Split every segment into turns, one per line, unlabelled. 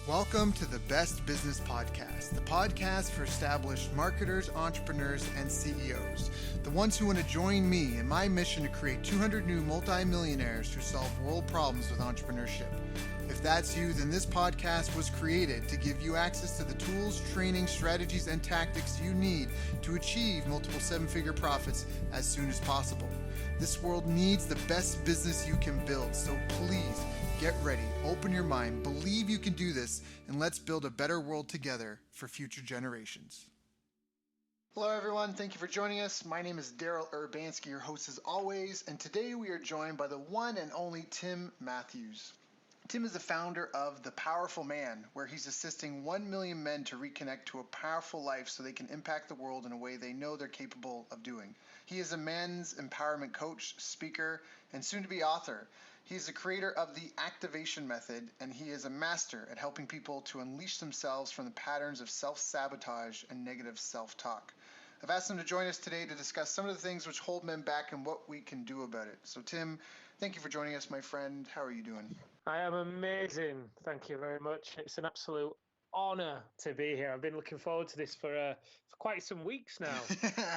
Welcome to the Best Business Podcast, the podcast for established marketers, entrepreneurs, and CEOs, the ones who want to join me in my mission to create 200 new multi-millionaires who solve world problems with entrepreneurship. If that's you, then this podcast was created to give you access to the tools, training, strategies, and tactics you need to achieve multiple seven-figure profits as soon as possible. This world needs the best business you can build, so please get ready, open your mind, believe you can do this, and let's build a better world together for future generations. Hello everyone, thank you for joining us. My name is Daryl Urbanski, your host as always, and today we are joined by the one and only Tim Matthews. Tim is the founder of The Powerful Man, where he's assisting 1 million men to reconnect to a powerful life so they can impact the world in a way they know they're capable of doing. He is a men's empowerment coach, speaker, and soon-to-be author. He is the creator of the Activation Method, and he is a master at helping people to unleash themselves from the patterns of self-sabotage and negative self-talk. I've asked him to join us today to discuss some of the things which hold men back and what we can do about it. So Tim, thank you for joining us, my friend. How are you doing?
I am amazing. Thank you very much. It's an absolute honor to be here. I've been looking forward to this for quite some weeks now.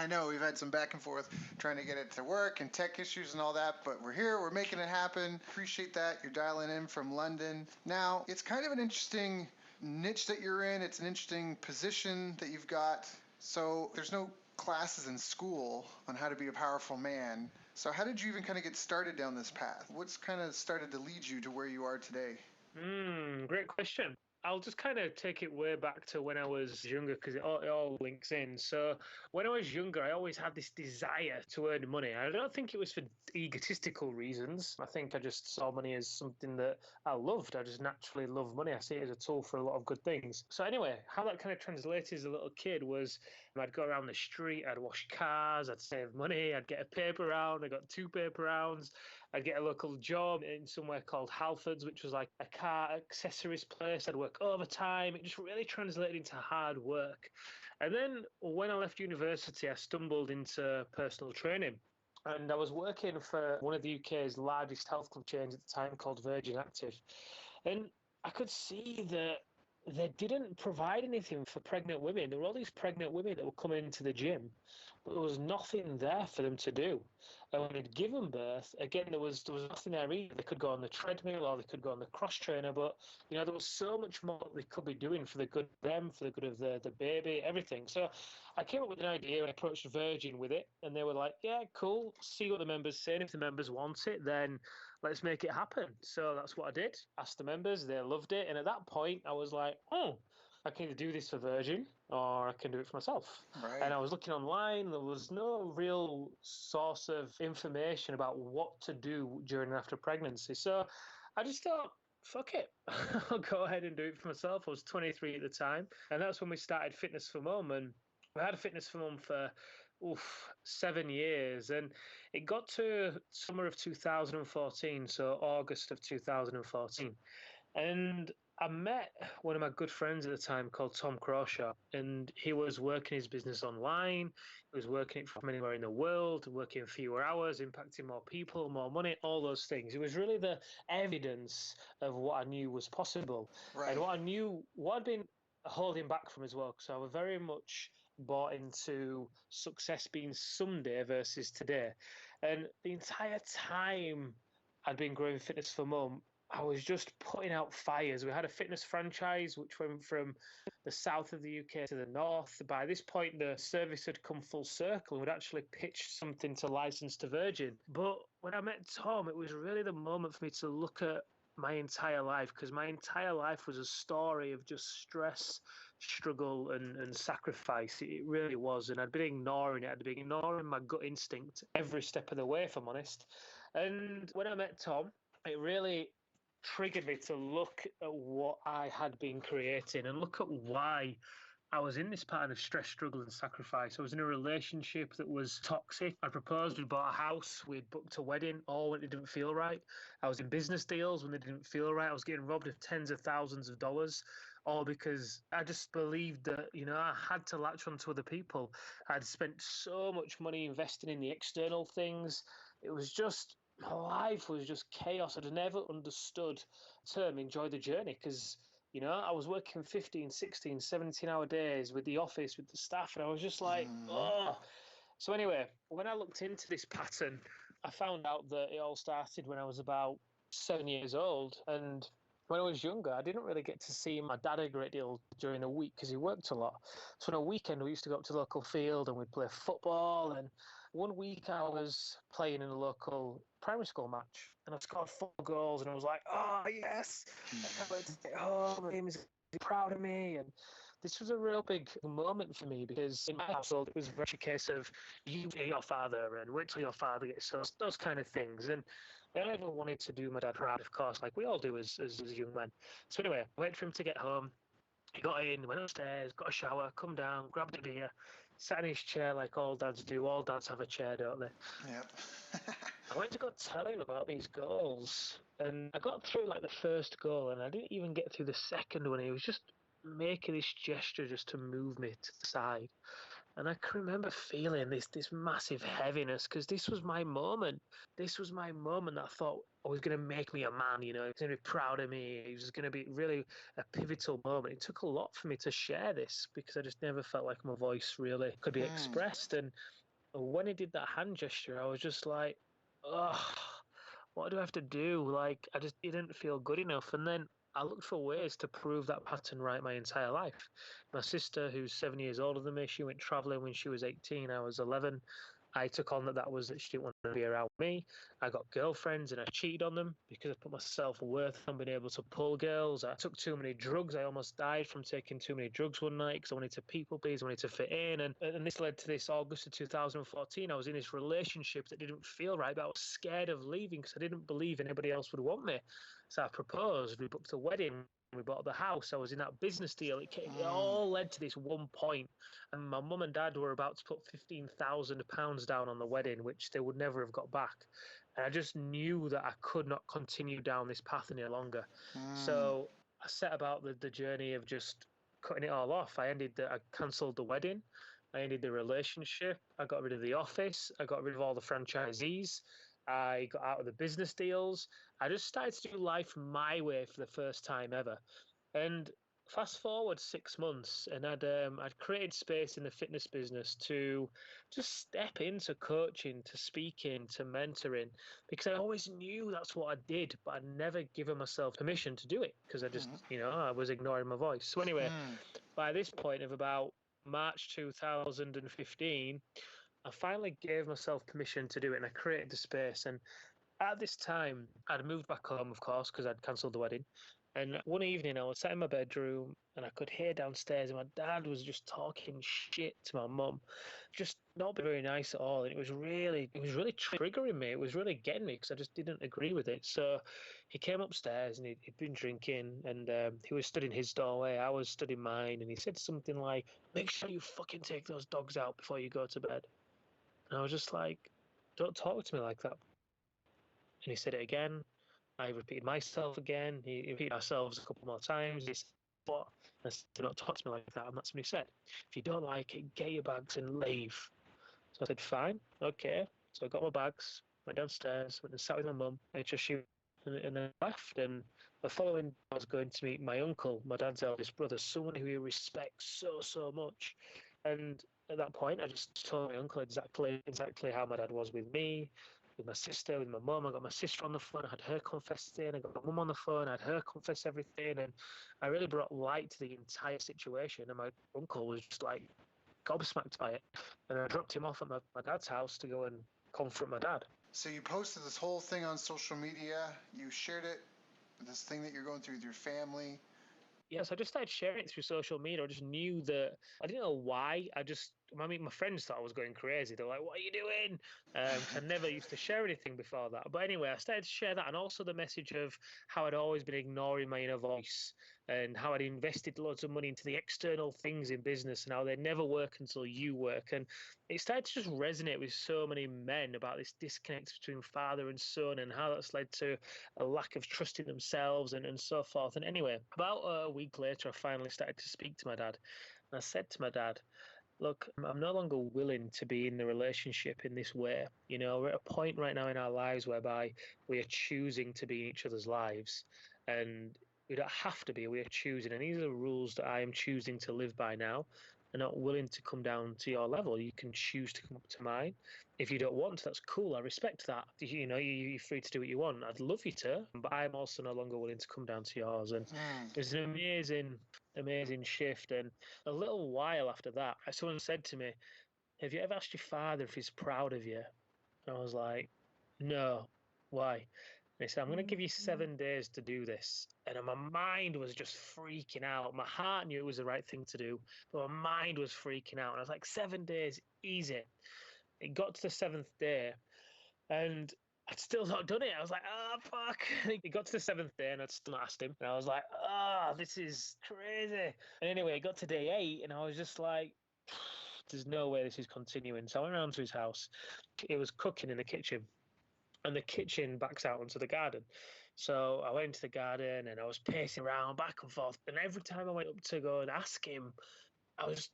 I know we've had some back and forth trying to get it to work and tech issues and all that, but we're here. We're making it happen. Appreciate that. You're dialing in from London. Now, it's kind of an interesting niche that you're in. It's an interesting position that you've got. So there's no classes in school on how to be a powerful man. So how did you even kind of get started down this path? What's kind of started to lead you to where you are today?
Great question. I'll just kind of take it way back to when I was younger because it all links in. So when I was younger, I always had this desire to earn money. I don't think it was for egotistical reasons. I think I just saw money as something that I loved. I just naturally love money. I see it as a tool for a lot of good things. So anyway, how that kind of translated as a little kid was I'd go around the street, I'd wash cars, I'd save money, I'd get a paper round. I got 2 paper rounds. I'd get a local job in somewhere called Halfords, which was like a car accessories place. I'd work overtime. It just really translated into hard work. And then when I left university, I stumbled into personal training. And I was working for one of the UK's largest health club chains at the time called Virgin Active. And I could see that they didn't provide anything for pregnant women. There were all these pregnant women that were coming into the gym, but there was nothing there for them to do. And when they'd given birth, again, there was nothing there either. They could go on the treadmill or they could go on the cross trainer, but there was so much more that they could be doing for the good of them, for the good of the baby, everything. So I came up with an idea and approached Virgin with it, and they were like, yeah, cool, see what the members say, and if the members want it, then let's make it happen. So that's what I did. Asked the members, they loved it, and at that point, I was like, I can either do this for Virgin or I can do it for myself.
Right.
And I was looking online. There was no real source of information about what to do during and after pregnancy. So I just thought, fuck it. I'll go ahead and do it for myself. I was 23 at the time. And that's when we started Fitness for Mum. And we had Fitness for Mum for 7 years. And it got to summer of 2014, so August of 2014. And I met one of my good friends at the time called Tom Crawshaw, and he was working his business online. He was working it from anywhere in the world, working fewer hours, impacting more people, more money, all those things. It was really the evidence of what I knew was possible.
Right.
And what I'd been holding back from as well, because I was very much bought into success being someday versus today. And the entire time I'd been growing Fitness for Mum, I was just putting out fires. We had a fitness franchise which went from the south of the UK to the north. By this point, the service had come full circle and we'd actually pitched something to license to Virgin. But when I met Tom, it was really the moment for me to look at my entire life, because my entire life was a story of just stress, struggle, and sacrifice. It really was. And I'd been ignoring it. I'd been ignoring my gut instinct every step of the way, if I'm honest. And when I met Tom, it really triggered me to look at what I had been creating and look at why I was in this pattern of stress, struggle, and sacrifice. I was in a relationship that was toxic. I proposed, we bought a house, we'd booked a wedding, all when it didn't feel right. I was in business deals when they didn't feel right. I was getting robbed of tens of thousands of dollars, all because I just believed that, I had to latch on to other people. I'd spent so much money investing in the external things. It was just, my life was just chaos. I'd never understood the term enjoy the journey, because You know, I was working 15, 16, 17-hour days with the office, with the staff, and I was just like, oh. So anyway, when I looked into this pattern, I found out that it all started when I was about 7 years old. And when I was younger, I didn't really get to see my dad a great deal during the week because he worked a lot. So on a weekend, we used to go up to the local field and we'd play football. And one week I was playing in a local primary school match and I scored 4 goals and I was like, oh, yes, I can't wait to get home. My team is proud of me. And this was a real big moment for me because in my household, it was very much a case of you be your father and wait till your father gets those kind of things. And I never wanted to do my dad proud, of course, like we all do as young men. So anyway, I wait for him to get home. He got in, went upstairs, got a shower, come down, grabbed a beer, sat in his chair like all dads do. All dads have a chair, don't they?
Yep.
I went to go tell him about these goals, and I got through like the first goal, and I didn't even get through the second one. He was just making this gesture just to move me to the side. And I can remember feeling this massive heaviness because this was my moment. This was my moment that I thought was going to make me a man, you know, he was going to be proud of me. It was going to be really a pivotal moment. It took a lot for me to share this because I just never felt like my voice really could be expressed. And when he did that hand gesture, I was just like, oh, what do I have to do? Like, I just didn't feel good enough. And then I looked for ways to prove that pattern right my entire life. My sister, who's 7 years older than me, she went traveling when she was 18. I was 11. I took on that was that she didn't want to be around me. I got girlfriends and I cheated on them because I put my self-worth on being able to pull girls. I took too many drugs. I almost died from taking too many drugs one night because I wanted to people please, I wanted to fit in. And this led to this August of 2014. I was in this relationship that didn't feel right, but I was scared of leaving because I didn't believe anybody else would want me. So I proposed. We booked a wedding. We bought the house. I was in that business deal. It all led to this one point. And my mum and dad were about to put £15,000 down on the wedding, which they would never have got back. And I just knew that I could not continue down this path any longer. So I set about the journey of just cutting it all off. I cancelled the wedding. I ended the relationship. I got rid of the office. I got rid of all the franchisees. I got out of the business deals. I just started to do life my way for the first time ever. And fast forward 6 months, and I'd created space in the fitness business to just step into coaching, to speaking, to mentoring, because I always knew that's what I did, but I'd never given myself permission to do it because I just, I was ignoring my voice. So anyway, by this point of about March 2015, I finally gave myself permission to do it, and I created the space. And at this time, I'd moved back home, of course, because I'd cancelled the wedding. And one evening, I was sat in my bedroom, and I could hear downstairs, and my dad was just talking shit to my mum, just not very nice at all. And it was really triggering me. It was really getting me because I just didn't agree with it. So he came upstairs, and he'd been drinking, and he was stood in his doorway. I was stood in mine, and he said something like, "Make sure you fucking take those dogs out before you go to bed." And I was just like, "Don't talk to me like that." And he said it again. I repeated myself again. He repeated ourselves a couple more times. He said, "What?" I said, "Do not talk to me like that." And that's what he said. "If you don't like it, get your bags and leave." So I said, "Fine, okay." So I got my bags, went downstairs, went and sat with my mum, HSU, and then left. And the following, I was going to meet my uncle, my dad's eldest brother, someone who he respects so much. And at that point, I just told my uncle exactly how my dad was with me, with my sister, with my mum. I got my sister on the phone. I had her confess thing. I got my mum on the phone. I had her confess everything. And I really brought light to the entire situation. And my uncle was just like gobsmacked by it. And I dropped him off at my dad's house to go and confront my dad.
So you posted this whole thing on social media. You shared it, this thing that you're going through with your family.
Yes, I just started sharing it through social media. I just knew that I didn't know why. My friends thought I was going crazy. They're like, "What are you doing?" 'Cause I never used to share anything before that. But anyway, I started to share that, and also the message of how I'd always been ignoring my inner voice, and how I'd invested loads of money into the external things in business, and how they never work until you work. And it started to just resonate with so many men about this disconnect between father and son, and how that's led to a lack of trust in themselves, and so forth. And anyway, about a week later, I finally started to speak to my dad. And I said to my dad, "Look, I'm no longer willing to be in the relationship in this way. You know, we're at a point right now in our lives whereby we are choosing to be in each other's lives. And We don't have to be. We are choosing. And these are the rules that I am choosing to live by now. I'm not willing to come down to your level. You can choose to come up to mine. If you don't want to, that's cool. I respect that. You're free to do what you want. I'd love you to, but I'm also no longer willing to come down to yours. And it was an amazing shift. And a little while after that, someone said to me, "Have you ever asked your father if he's proud of you?" And I was like, "No. Why?" They said, "I'm going to give you 7 days to do this." And my mind was just freaking out. My heart knew it was the right thing to do, but my mind was freaking out. And I was like, 7 days, easy. It got to the seventh day, and I'd still not done it. I was like, oh, fuck. It got to the seventh day, and I'd still not asked him. And I was like, oh, this is crazy. And anyway, it got to day 8, and I was just like, there's no way this is continuing. So I went around to his house. It was cooking in the kitchen, and the kitchen backs out onto the garden. So I went to the garden and I was pacing around back and forth. And every time I went up to go and ask him, I was,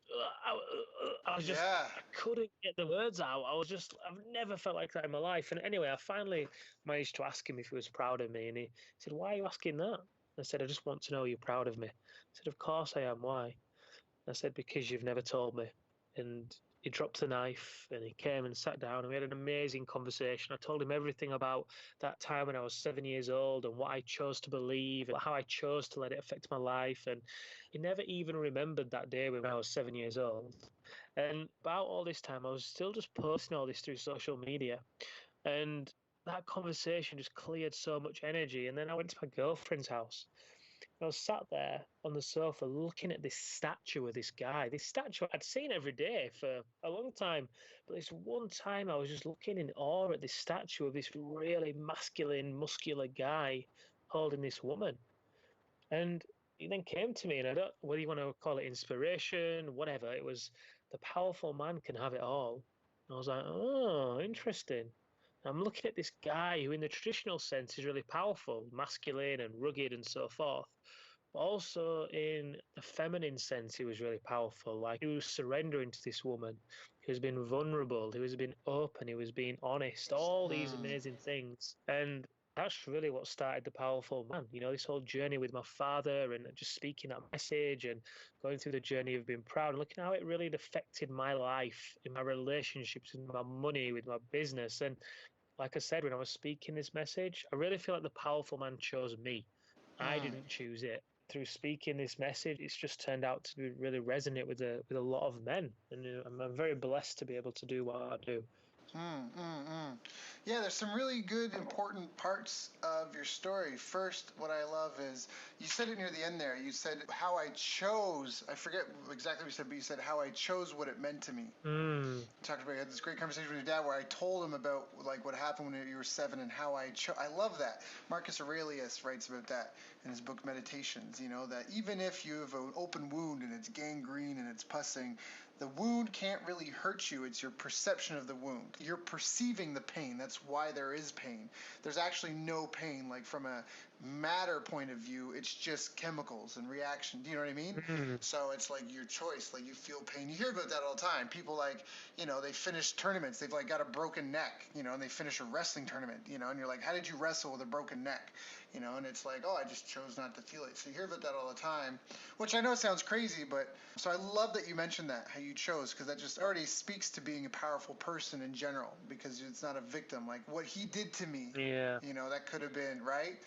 I was just,
Yeah.
I couldn't get the words out. I've never felt like that in my life. And anyway, I finally managed to ask him if he was proud of me. And he said, "Why are you asking that?" I said, "I just want to know you're proud of me." He said, "Of course I am. Why?" I said, "Because you've never told me." And he dropped the knife and he came and sat down and we had an amazing conversation. I told him everything about that time when I was 7 years old and what I chose to believe and how I chose to let it affect my life. And he never even remembered that day when I was 7 years old. And about all this time, I was still just posting all this through social media. And that conversation just cleared so much energy. And then I went to my girlfriend's house. I was sat there on the sofa looking at this statue of this guy. This statue I'd seen every day for a long time. But this one time I was just looking in awe at this statue of this really masculine, muscular guy holding this woman. And it then came to me, and I don't, whether you want to call it inspiration, whatever, it was the powerful man can have it all. And I was like, oh, interesting. I'm looking at this guy who, in the traditional sense, is really powerful, masculine and rugged and so forth. But also in the feminine sense, he was really powerful. Like he was surrendering to this woman. He was being vulnerable. He was being open. He was being honest. All these amazing things. And that's really what started the powerful man. This whole journey with my father and just speaking that message and going through the journey of being proud and looking how it really had affected my life, in my relationships, with my money, with my business. And like I said, when I was speaking this message, I really feel like the powerful man chose me. I didn't choose it. Through speaking this message, it's just turned out to really resonate with a lot of men, and I'm very blessed to be able to do what I do.
Yeah, there's some really good, important parts of your story. First, what I love is you said it near the end there. You said how I chose, I forget exactly what you said, but you said how I chose what it meant to me. You talked about, you had this great conversation with your dad where I told him about like what happened when you were 7 and how I love that. Marcus Aurelius writes about that in his book Meditations, that even if you have an open wound and it's gangrene and it's pussing, the wound can't really hurt you. It's your perception of the wound. You're perceiving the pain. That's why there is pain. There's actually no pain. Like from a matter point of view, it's just chemicals and reaction. Do you know what I mean? So it's like your choice. Like you feel pain. You hear about that all the time. People like, they finish tournaments. They've like got a broken neck, and they finish a wrestling tournament, and you're like, how did you wrestle with a broken neck? And it's like, oh, I just chose not to feel it. So you hear about that all the time, which I know sounds crazy, but so I love that you mentioned that, how you chose, because that just already speaks to being a powerful person in general, because it's not a victim. Like what he did to me,
Yeah.
that could have been, right?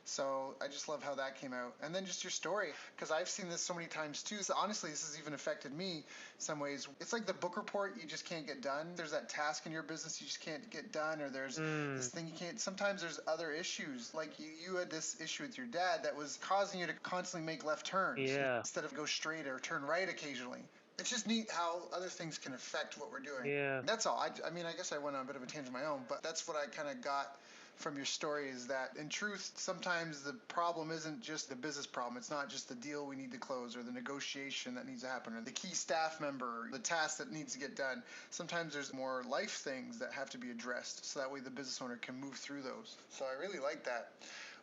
So I just love how that came out. And then just your story, because I've seen this so many times too. So honestly, this has even affected me in some ways. It's like the book report you just can't get done. There's that task in your business you just can't get done, or there's this thing you can't. Sometimes there's other issues. Like you had this issue with your dad that was causing you to constantly make left turns instead of go straight or turn right occasionally. It's just neat how other things can affect what we're doing.
Yeah.
That's all. I mean, I guess I went on a bit of a tangent of my own, but that's what I kind of got from your story, is that in truth, sometimes the problem isn't just the business problem. It's not just the deal we need to close or the negotiation that needs to happen or the key staff member, or the task that needs to get done. Sometimes there's more life things that have to be addressed, so that way the business owner can move through those. So I really like that.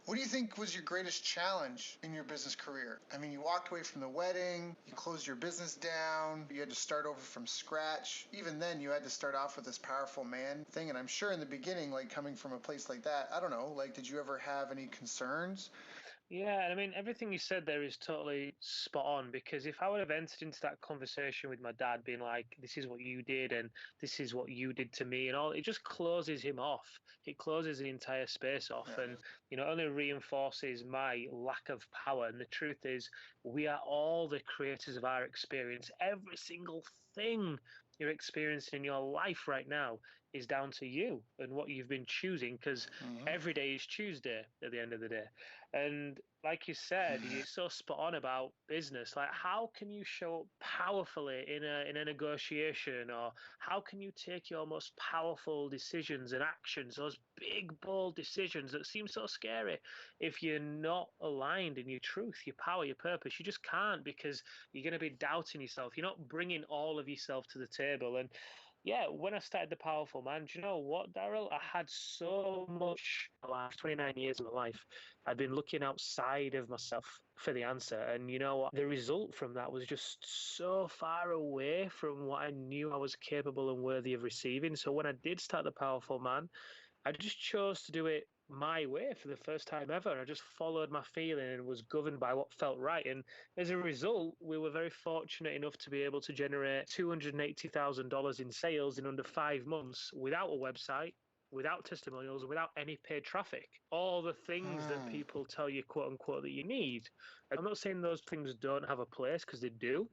What do you think was your greatest challenge in your business career? I mean, you walked away from the wedding, you closed your business down, you had to start over from scratch. Even then, you had to start off with this powerful man thing. And I'm sure in the beginning, like coming from a place like that, I don't know, like, did you ever have any concerns?
Yeah, I mean, everything you said there is totally spot on because if I would have entered into that conversation with my dad being like, this is what you did and this is what you did to me and all, it just closes him off. It closes the entire space off
Yeah.
and, only reinforces my lack of power. And the truth is, we are all the creators of our experience. Every single thing you're experiencing in your life right now is down to you and what you've been choosing because
Hmm.
every day is Tuesday at the end of the day. And like you said, you're so spot on about business. Like, how can you show up powerfully in a negotiation, or how can you take your most powerful decisions and actions, those big bold decisions that seem so scary, if you're not aligned in your truth, your power, your purpose? You just can't because you're going to be doubting yourself. You're not bringing all of yourself to the table. And yeah, when I started The Powerful Man, do you know what, Daryl? I had so much life, 29 years of my life. I'd been looking outside of myself for the answer. And you know what? The result from that was just so far away from what I knew I was capable and worthy of receiving. So when I did start The Powerful Man, I just chose to do it my way for the first time ever. I just followed my feeling and was governed by what felt right. And as a result, we were very fortunate enough to be able to generate $280,000 in sales in under 5 months without a website, without testimonials, without any paid traffic. All the things that
Hmm.
people tell you, quote unquote, that you need. I'm not saying those things don't have a place because they do.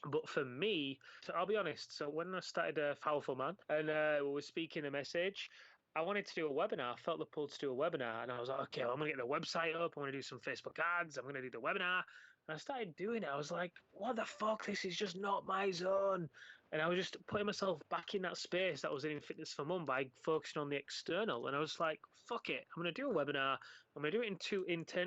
But for me, so I'll be honest. So when I started a Powerful Man and we were speaking a message, I wanted to do a webinar. I felt the pull to do a webinar, and I was like, okay, well, I'm gonna get the website up. I'm gonna do some Facebook ads. I'm gonna do the webinar. And I started doing it. I was like, what the fuck? This is just not my zone. And I was just putting myself back in that space that was in Fitness for Mum by focusing on the external. And I was like, fuck it. I'm gonna do a webinar. I'm gonna do it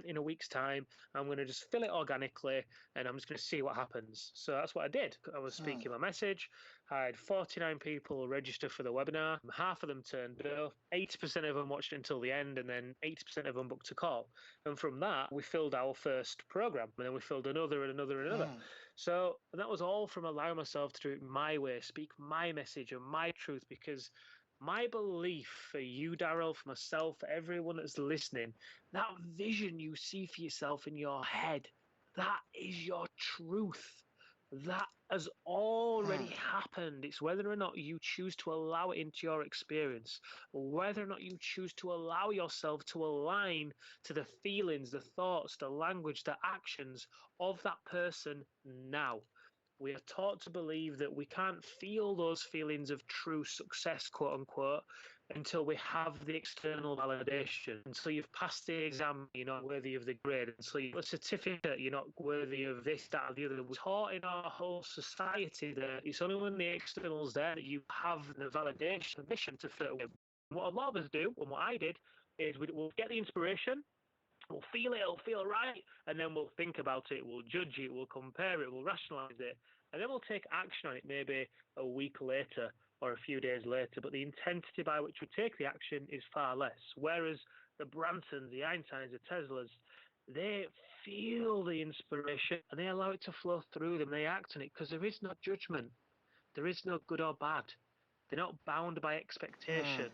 in a week's time. I'm gonna just fill it organically and I'm just going to see what happens. So that's what I did. I was
Hmm.
speaking my message. I had 49 people register for the webinar. Half of them turned up. 80% of them watched it until the end, and then 80% of them booked a call. And from that, we filled our first program, and then we filled another and another and another.
Hmm.
So that was all from allowing myself to do it my way, speak my message and my truth, because my belief for you, Daryl, for myself, for everyone that's listening, that vision you see for yourself in your head, that is your truth. That has
Hmm.
already happened. It's whether or not you choose to allow it into your experience, whether or not you choose to allow yourself to align to the feelings, the thoughts, the language, the actions of that person now. We are taught to believe that we can't feel those feelings of true success, quote unquote, until we have the external validation. Until you've passed the exam, you're not worthy of the grade. Until you've got a certificate, you're not worthy of this, that, or the other. We're taught in our whole society that it's only when the external's there that you have the validation, permission to fit with. What a lot of us do, and what I did, is we'll get the inspiration, we'll feel it, it'll feel right, and then we'll think about it, we'll judge it, we'll compare it, we'll rationalize it, and then we'll take action on it maybe a week later or a few days later. But the intensity by which we take the action is far less. Whereas the Bransons, the Einsteins, the Teslas, they feel the inspiration and they allow it to flow through them. They act on it because there is no judgment. There is no good or bad. They're not bound by
Hmm.
expectation,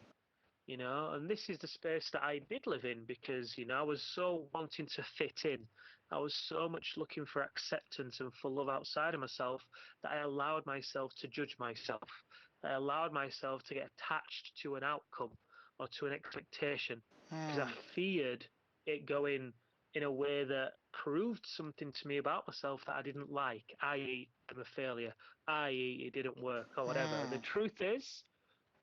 and this is the space that I did live in because, I was so wanting to fit in. I was so much looking for acceptance and for love outside of myself that I allowed myself to judge myself. I allowed myself to get attached to an outcome or to an expectation because I
Hmm.
feared it going in a way that proved something to me about myself that I didn't like, i.e., I'm a failure, i.e., it didn't work or whatever.
Hmm.
The truth is,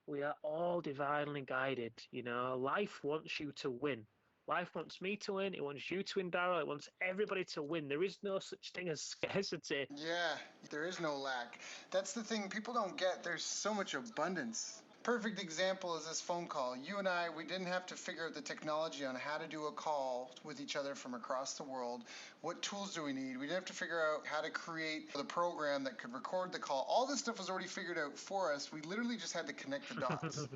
we are all divinely guided. Life wants you to win. Life wants me to win. It wants you to win, Daryl. It wants everybody to win. There is no such thing as scarcity.
Yeah, there is no lack. That's the thing people don't get. There's so much abundance. Perfect example is this phone call. You and I, we didn't have to figure out the technology on how to do a call with each other from across the world. What tools do we need? We didn't have to figure out how to create the program that could record the call. All this stuff was already figured out for us. We literally just had to connect the dots.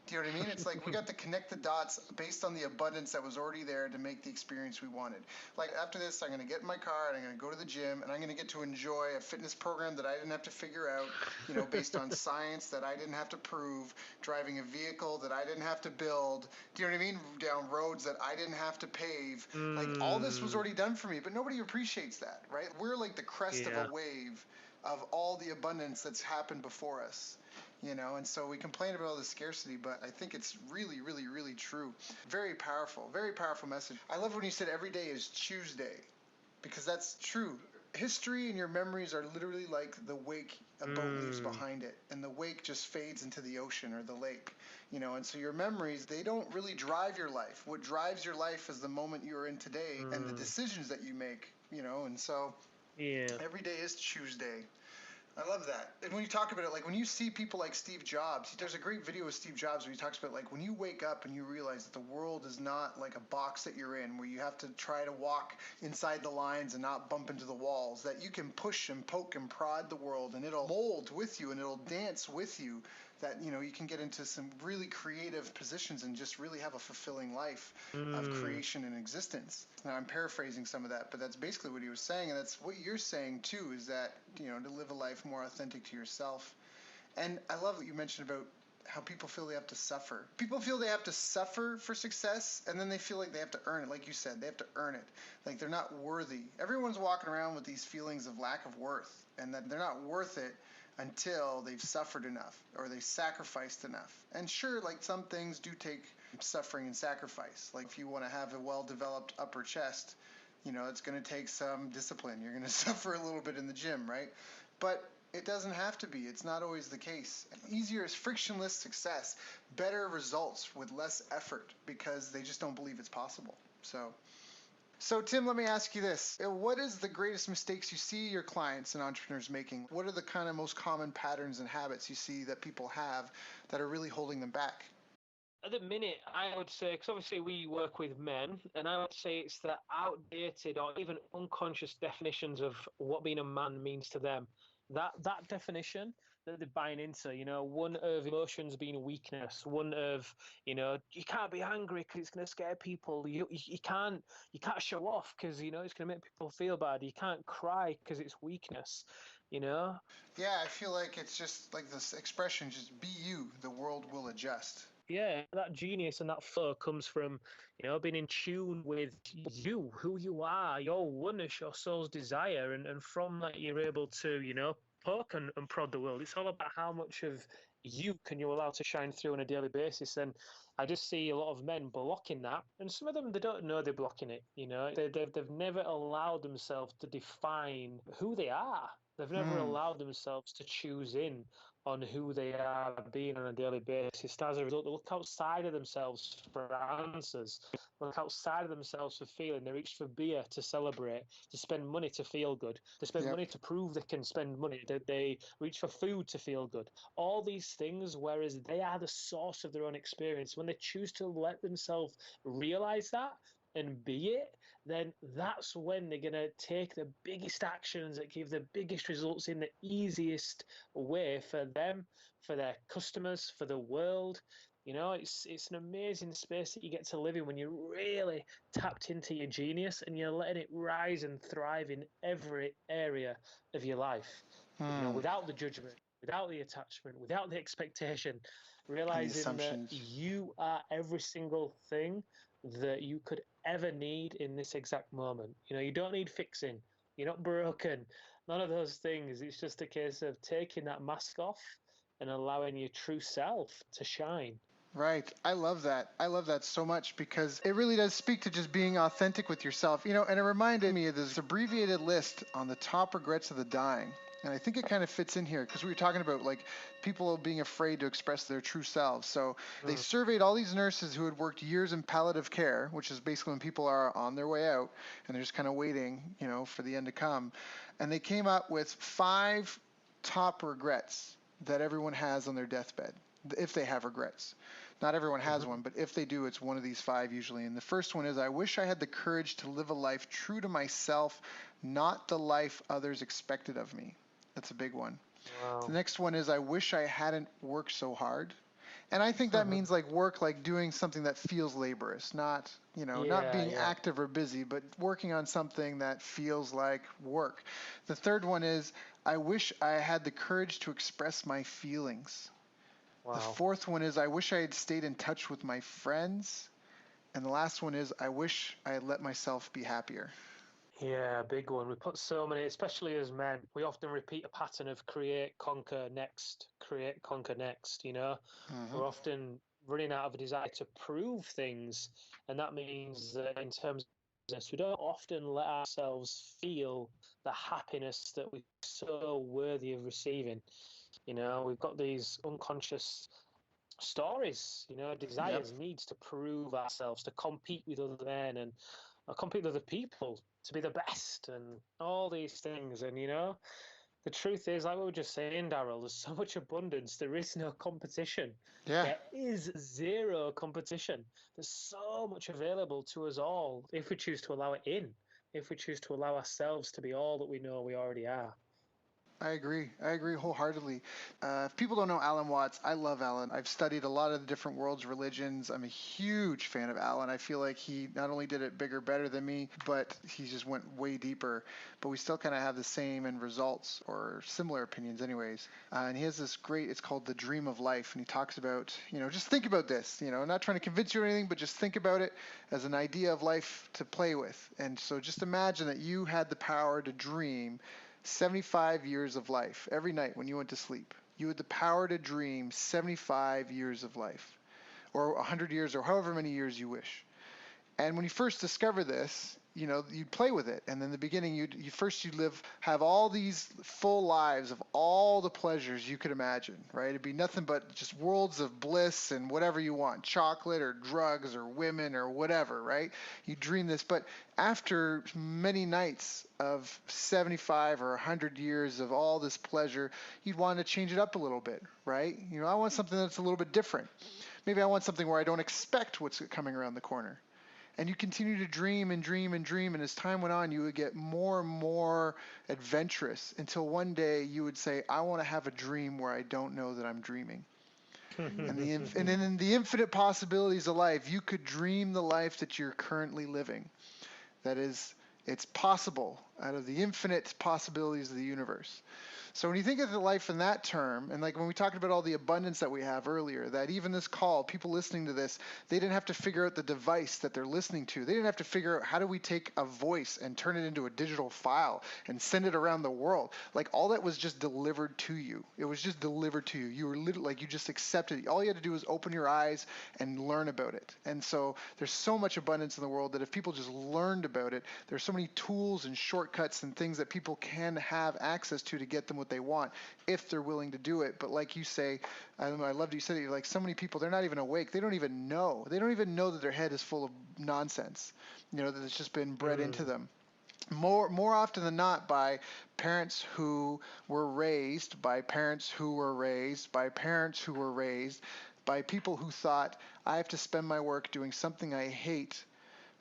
Do you know what I mean? It's like we got to connect the dots based on the abundance that was already there to make the experience we wanted. Like after this, I'm going to get in my car and I'm going to go to the gym and I'm going to get to enjoy a fitness program that I didn't have to figure out, based on science that I didn't have to prove, driving a vehicle that I didn't have to build. Do you know what I mean? Down roads that I didn't have to pave. Like all this was already done for me, but nobody appreciates that, right? We're like the crest of a
Yeah.
wave of all the abundance that's happened before us. And so we complain about all the scarcity, but I think it's really, really, really true. Very powerful message. I love when you said every day is Tuesday, because that's true. History and your memories are literally like the wake a boat leaves behind it, and the wake just fades into the ocean or the lake, and so your memories, they don't really drive your life. What drives your life is the moment you're in today and the decisions that you make, and so
Yeah.
every day is Tuesday. I love that. And when you talk about it, like when you see people like Steve Jobs, there's a great video of Steve Jobs where he talks about like when you wake up and you realize that the world is not like a box that you're in where you have to try to walk inside the lines and not bump into the walls, that you can push and poke and prod the world and it'll mold with you and it'll dance with you, that you can get into some really creative positions and just really have a fulfilling life of creation and existence. Now I'm paraphrasing some of that, but that's basically what he was saying, and that's what you're saying too, is that to live a life more authentic to yourself. And I love what you mentioned about how people feel they have to suffer. People feel they have to suffer for success, and then they feel like they have to earn it. Like you said, they have to earn it. Like they're not worthy. Everyone's walking around with these feelings of lack of worth, and that they're not worth it until they've suffered enough or they've sacrificed enough. And sure, like some things do take suffering and sacrifice. Like if you want to have a well-developed upper chest, it's going to take some discipline. You're going to suffer a little bit in the gym, right? But it doesn't have to be. It's not always the case. Easier is frictionless success, better results with less effort because they just don't believe it's possible. So Tim, let me ask you this. What is the greatest mistakes you see your clients and entrepreneurs making? What are the kind of most common patterns and habits you see that people have that are really holding them back?
At the minute, I would say, because obviously we work with men, and I would say it's the outdated or even unconscious definitions of what being a man means to them. That definition that they're buying into, one of emotions being weakness, one of, you can't be angry because it's going to scare people. You can't show off because it's going to make people feel bad. You can't cry because it's weakness.
Yeah, I feel like it's just like this expression, just be you, the world will adjust.
Yeah, that genius and that flow comes from, being in tune with you, who you are, your oneness, your soul's desire. And from that, you're able to, poke and prod the world. It's all about how much of you can you allow to shine through on a daily basis. And I just see a lot of men blocking that. And some of them, they don't know they're blocking it. They've never allowed themselves to define who they are. They've never allowed themselves to choose in on who they are being on a daily basis. As a result, they look outside of themselves for answers, look outside of themselves for feeling. They reach for beer to celebrate, to spend money to feel good, to spend money to prove they can spend money, that they reach for food to feel good. All these things, whereas they are the source of their own experience. When they choose to let themselves realize that, and be it, then that's when they're going to take the biggest actions that give the biggest results in the easiest way for them, for their customers, for the world. It's an amazing space that you get to live in when you're really tapped into your genius and you're letting it rise and thrive in every area of your life, without the judgment, without the attachment, without the expectation,
And the
realizing that
assumptions.
you are every single thing that you could ever need in this exact moment. You don't need fixing. You're not broken. None of those things. It's just a case of taking that mask off and allowing your true self to shine.
Right. I love that. I love that so much because it really does speak to just being authentic with yourself. And it reminded me of this abbreviated list on the top regrets of the dying. And I think it kind of fits in here because we were talking about like people being afraid to express their true selves. So they surveyed all these nurses who had worked years in palliative care, which is basically when people are on their way out and they're just kind of waiting, for the end to come. And they came up with 5 top regrets that everyone has on their deathbed, if they have regrets. Not everyone has one, but if they do, it's one of these 5 usually. And the first one is, I wish I had the courage to live a life true to myself, not the life others expected of me. That's a big one. The
Wow.
next one is, I wish I hadn't worked so hard. And I think that means like work, like doing something that feels laborious, not, not
Yeah,
being
yeah.
active or busy, but working on something that feels like work. The third one is, I wish I had the courage to express my feelings. The
Wow.
fourth one is, I wish I had stayed in touch with my friends. And the last one is, I wish I had let myself be happier.
Yeah, big one. We put so many, especially as men, we often repeat a pattern of create, conquer next, you know?
Hmm.
We're often running out of a desire to prove things. And that means that in terms of business, we don't often let ourselves feel the happiness that we're so worthy of receiving. We've got these unconscious stories,
Yep.
desires, needs to prove ourselves, to compete with other men and compete with other people, to be the best, and all these things. And the truth is, like we were just saying, Daryl, there's so much abundance. There is no competition.
Yeah.
There is zero competition. There's so much available to us all if we choose to allow it in, if we choose to allow ourselves to be all that we know we already are.
I agree. I agree wholeheartedly. If people don't know Alan Watts, I love Alan. I've studied a lot of the different world's religions. I'm a huge fan of Alan. I feel like he not only did it bigger, better than me, but he just went way deeper. But we still kind of have the same end results or similar opinions, anyways. And he has this great, it's called The Dream of Life. And he talks about, just think about this, not trying to convince you or anything, but just think about it as an idea of life to play with. And so just imagine that you had the power to dream 75 years of life every night when you went to sleep. You had the power to dream 75 years of life, or 100 years, or however many years you wish. And when you first discover this, you'd play with it. And in the beginning, you'd have all these full lives of all the pleasures you could imagine, right? It'd be nothing but just worlds of bliss and whatever you want, chocolate or drugs or women or whatever, right? You dream this, but after many nights of 75 or 100 years of all this pleasure, you'd want to change it up a little bit, right? I want something that's a little bit different. Maybe I want something where I don't expect what's coming around the corner. And you continue to dream and dream and dream, and as time went on, you would get more and more adventurous until one day you would say, I want to have a dream where I don't know that I'm dreaming. And then in the infinite possibilities of life, you could dream the life that you're currently living. That is, it's possible out of the infinite possibilities of the universe. So when you think of the life in that term, and like when we talked about all the abundance that we have earlier, that even this call, people listening to this, they didn't have to figure out the device that they're listening to. They didn't have to figure out how do we take a voice and turn it into a digital file and send it around the world. Like all that was just delivered to you. It was just delivered to you. You were literally like you just accepted it. All you had to do was open your eyes and learn about it. And so there's so much abundance in the world that if people just learned about it, there's so many tools and shortcuts and things that people can have access to get them what they want if they're willing to do it. But like you say, I love that you said it, like so many people, they're not even awake. They don't even know. They don't even know that their head is full of nonsense, that it's just been bred into them. More often than not by parents who were raised, by parents who were raised, by parents who were raised, by people who thought, I have to spend my work doing something I hate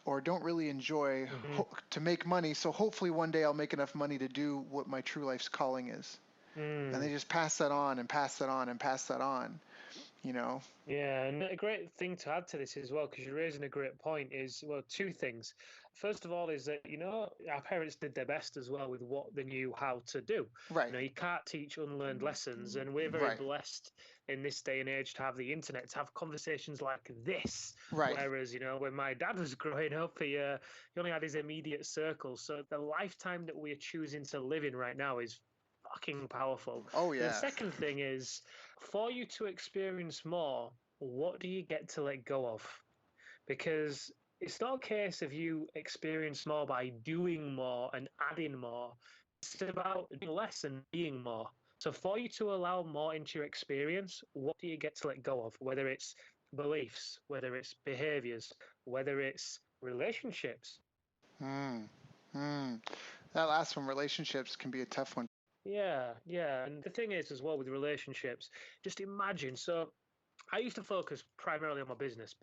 or don't really enjoy
Hmm.
to make money, so hopefully one day I'll make enough money to do what my true life's calling is. And they
Mm.
just pass that on and pass that on and pass that on, you know.
Yeah, and a great thing to add to this as well, because you're raising a great point, is, well, two things. First of all, is that, our parents did their best as well with what they knew how to do.
Right.
You can't teach unlearned lessons, and we're very
Right.
blessed in this day and age to have the internet, to have conversations like this.
Right.
Whereas, when my dad was growing up, he only had his immediate circle. So the lifetime that we're choosing to live in right now is fucking powerful.
Oh
And the
yeah.
second thing is, for you to experience more, what do you get to let go of? Because it's not a case of you experience more by doing more and adding more. It's about doing less and being more. So for you to allow more into your experience, what do you get to let go of? Whether it's beliefs, whether it's behaviors, whether it's relationships.
Hmm. Hmm. That last one, relationships, can be a tough one.
Yeah, yeah. And the thing is, as well, with relationships, just imagine. So I used to focus primarily on my business,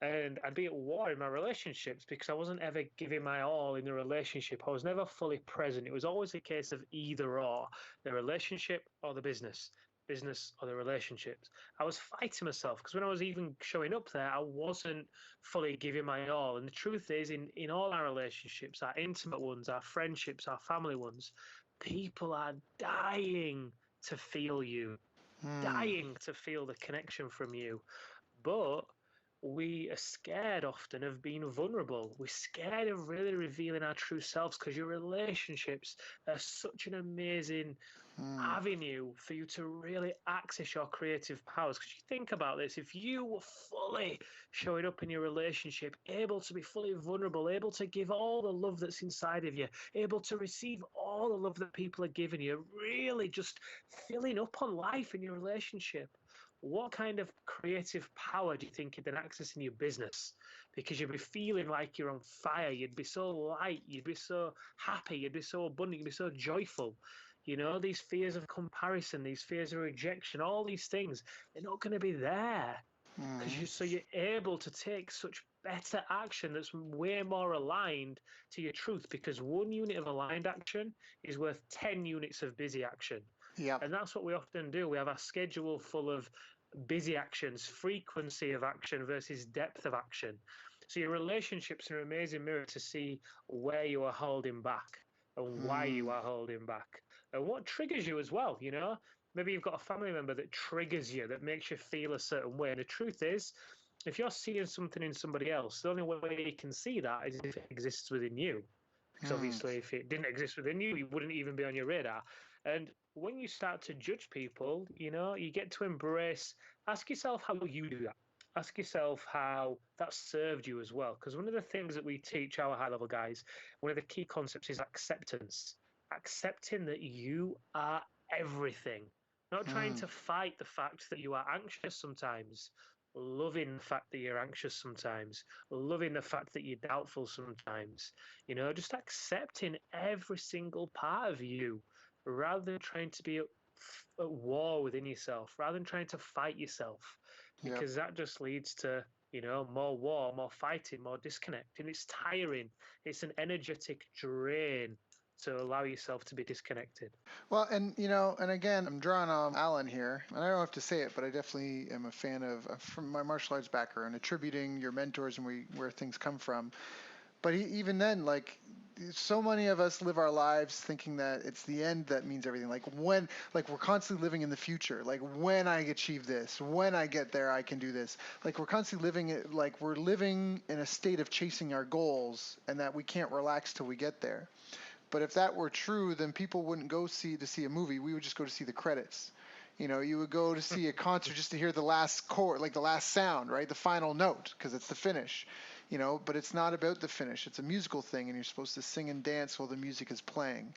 and I'd be at war in my relationships because I wasn't ever giving my all in the relationship. I was never fully present. It was always a case of either or, the relationship or the business. business or the relationships, I was fighting myself because when I was even showing up there, I wasn't fully giving my all. And the truth is, in all our relationships, our intimate ones, our friendships, our family ones, people are dying to feel you,
Hmm.
dying to feel the connection from you. But we are scared often of being vulnerable. We're scared of really revealing our true selves because your relationships are such an amazing
Hmm.
avenue for you to really access your creative powers. Because you think about this, if you were fully showing up in your relationship, able to be fully vulnerable, able to give all the love that's inside of you, able to receive all the love that people are giving you, really just filling up on life in your relationship. What kind of creative power do you think you'd then access in your business? Because you'd be feeling like you're on fire. You'd be so light. You'd be so happy. You'd be so abundant. You'd be so joyful. You know, these fears of comparison, these fears of rejection, all these things, they're not going to be there because
Hmm.
you're able to take such better action that's way more aligned to your truth because 1 unit of aligned action is worth 10 units of busy action.
Yep.
And that's what we often do. We have our schedule full of busy actions, frequency of action versus depth of action. So your relationships are an amazing mirror to see where you are holding back and why
Hmm.
you are holding back and what triggers you as well. You know, maybe you've got a family member that triggers you, that makes you feel a certain way. And the truth is, if you're seeing something in somebody else, the only way you can see that is if it exists within you. Because
Hmm.
obviously, if it didn't exist within you, it wouldn't even be on your radar. And when you start to judge people, you know, you get to embrace, ask yourself how you do that. Ask yourself how that served you as well. Because one of the things that we teach our high level guys, one of the key concepts is acceptance. Accepting that you are everything, not trying
Hmm.
to fight the fact that you are anxious sometimes, loving the fact that you're anxious sometimes, loving the fact that you're doubtful sometimes, you know, just accepting every single part of you rather than trying to be at war within yourself, rather than trying to fight yourself,
Yep.
because that just leads to, you know, more war, more fighting, more disconnect. And it's tiring. It's an energetic drain to allow yourself to be disconnected.
Well, and and again, I'm drawing on Alan here, and I don't have to say it, but I definitely am a fan of, from my martial arts background, attributing your mentors and where things come from. But even then, like, so many of us live our lives thinking that it's the end that means everything. Like we're constantly living in the future. Like, when I achieve this, when I get there, I can do this. Like, we're constantly living it, like we're living in a state of chasing our goals, and that we can't relax till we get there. But if that were true, then people wouldn't go see a movie. We would just go to see the credits. You would go to see a concert just to hear the last chord, like the last sound, right? The final note, because it's the finish. But it's not about the finish. It's a musical thing, and you're supposed to sing and dance while the music is playing.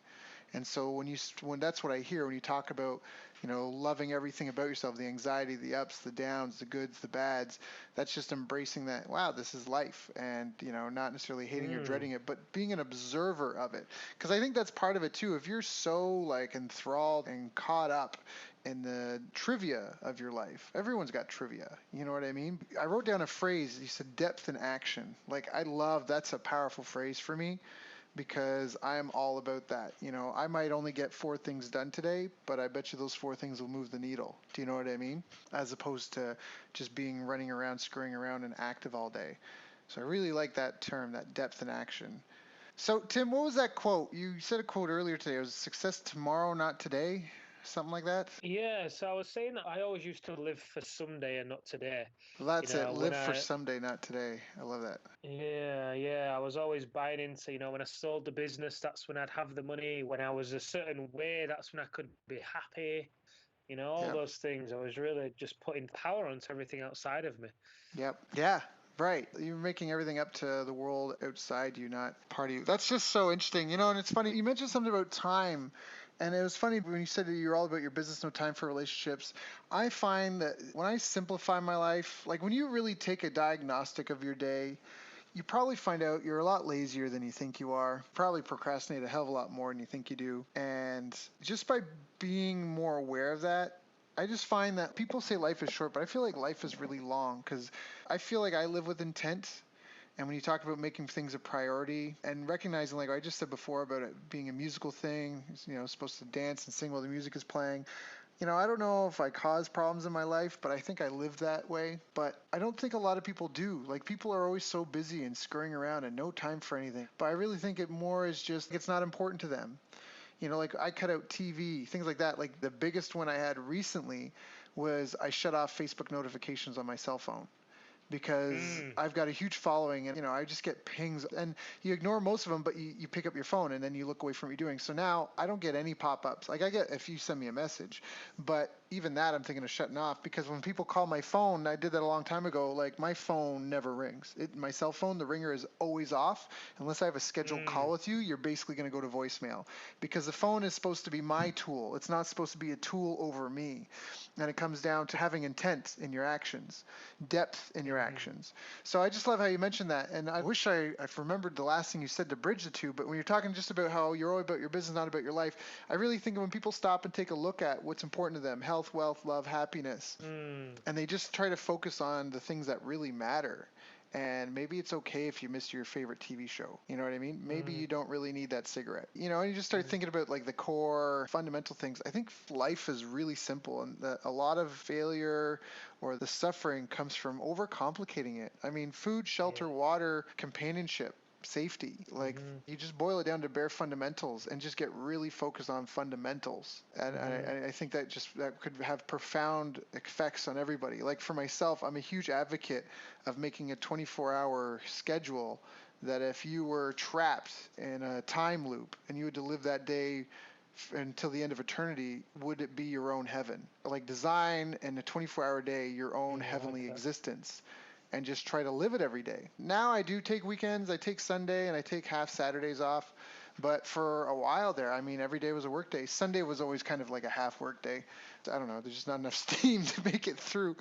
And so when that's what I hear when you talk about, loving everything about yourself, the anxiety, the ups, the downs, the goods, the bads, that's just embracing that, wow, this is life, and not necessarily hating or
Mm.
dreading it, but being an observer of it. Because I think that's part of it too. If you're so like enthralled and caught up in the trivia of your life, everyone's got trivia. You know what I mean? I wrote down a phrase. You said depth and action. Like, I love, that's a powerful phrase for me, because I'm all about that. I might only get 4 things done today, but I bet you those 4 things will move the needle. Do you know what I mean? As opposed to just being running around, screwing around, and active all day. So I really like that term, that depth and action. So, Tim, what was that quote? You said a quote earlier today. It was success tomorrow, not today. Something like that.
Yeah, so I was saying that I always used to live for someday and not today.
Well,
You
that's it.
know, when
Live for
I,
someday, not today. I love that.
yeah, I was always buying into, you know, when I sold the business, that's when I'd have the money. When I was a certain way, that's when I could be happy. You know, all
Yep.
those things. I was really just putting power onto everything outside of me.
Yep. Yeah. Right. You're making everything up to the world outside you, not part of you. That's just so interesting. And it's funny. You mentioned something about time. And it was funny when you said that you're all about your business, no time for relationships. I find that when I simplify my life, like when you really take a diagnostic of your day, you probably find out you're a lot lazier than you think you are. Probably procrastinate a hell of a lot more than you think you do. And just by being more aware of that, I just find that people say life is short, but I feel like life is really long, because I feel like I live with intent. And when you talk about making things a priority and recognizing, like I just said before, about it being a musical thing, supposed to dance and sing while the music is playing, I don't know if I caused problems in my life, but I think I lived that way. But I don't think a lot of people do. Like, people are always so busy and scurrying around and no time for anything. But I really think it more is just it's not important to them. Like I cut out TV, things like that. Like the biggest one I had recently was I shut off Facebook notifications on my cell phone because
Mm,
I've got a huge following and I just get pings and you ignore most of them, but you pick up your phone and then you look away from what you're doing. So now I don't get any pop-ups. Like I get if you send me a message, but even that I'm thinking of shutting off because when people call my phone, I did that a long time ago, like my phone never rings. My cell phone, the ringer is always off. Unless I have a scheduled call
mm,
with you, you're basically going to go to voicemail because the phone is supposed to be my tool. It's not supposed to be a tool over me. And it comes down to having intent in your actions, depth in your
mm.
actions. So I just love how you mentioned that. And I wish I remembered the last thing you said to bridge the two. But when you're talking just about how you're all about your business, not about your life, I really think when people stop and take a look at what's important to them, health, wealth, love, happiness,
Mm.
and they just try to focus on the things that really matter. And maybe it's okay if you miss your favorite TV show. You know what I mean? Maybe
Mm.
you don't really need that cigarette. And you just start
Mm.
thinking about like the core fundamental things. I think life is really simple, and a lot of failure or the suffering comes from overcomplicating it. I mean, food,
Yeah.
shelter, water, companionship, safety. Like
Mm-hmm.
you just boil it down to bare fundamentals and just get really focused on fundamentals. And
Mm-hmm.
I think that could have profound effects on everybody. Like for myself, I'm a huge advocate of making a 24-hour schedule that if you were trapped in a time loop and you had to live that day until the end of eternity, would it be your own heaven? Like design in a 24-hour day your own
Yeah, I like
heavenly
that.
existence and just try to live it every day. Now I do take weekends, I take Sunday and I take half Saturdays off. But for a while there, I mean, every day was a work day. Sunday was always kind of like a half work day. I don't know, there's just not enough steam to make it through.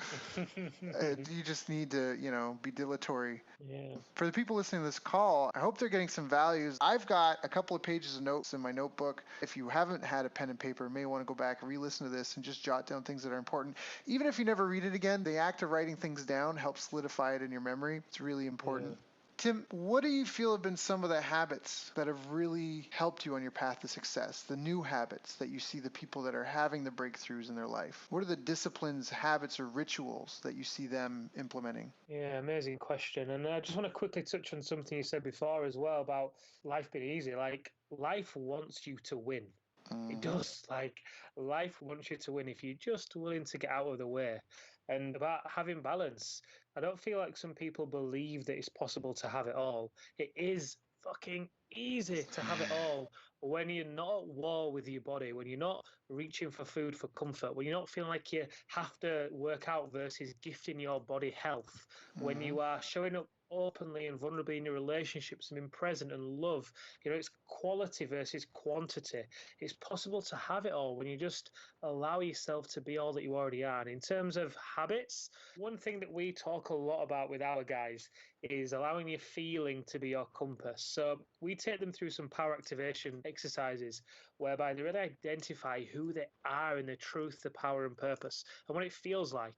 You just need to, be dilatory.
Yeah.
For the people listening to this call, I hope they're getting some values. I've got a couple of pages of notes in my notebook. If you haven't had a pen and paper, you may want to go back and re-listen to this and just jot down things that are important. Even if you never read it again, the act of writing things down helps solidify it in your memory. It's really
Yeah.
important. Tim, what do you feel have been some of the habits that have really helped you on your path to success? The new habits that you see the people that are having the breakthroughs in their life? What are the disciplines, habits, or rituals that you see them implementing?
Yeah, amazing question. And I just want to quickly touch on something you said before as well about life being easy. Like, life wants you to win. It
Mm-hmm.
does. Like, life wants you to win if you're just willing to get out of the way. And about having balance, I don't feel like some people believe that it's possible to have it all. It is fucking easy to have it all when you're not at war with your body, when you're not reaching for food for comfort, when you're not feeling like you have to work out versus gifting your body health, when
Mm-hmm.
you are showing up openly and vulnerably in your relationships and being present and love. It's quality versus quantity. It's possible to have it all when you just allow yourself to be all that you already are. And in terms of habits, one thing that we talk a lot about with our guys is allowing your feeling to be your compass. So we take them through some power activation exercises whereby they really identify who they are in the truth, the power, and purpose, and what it feels like.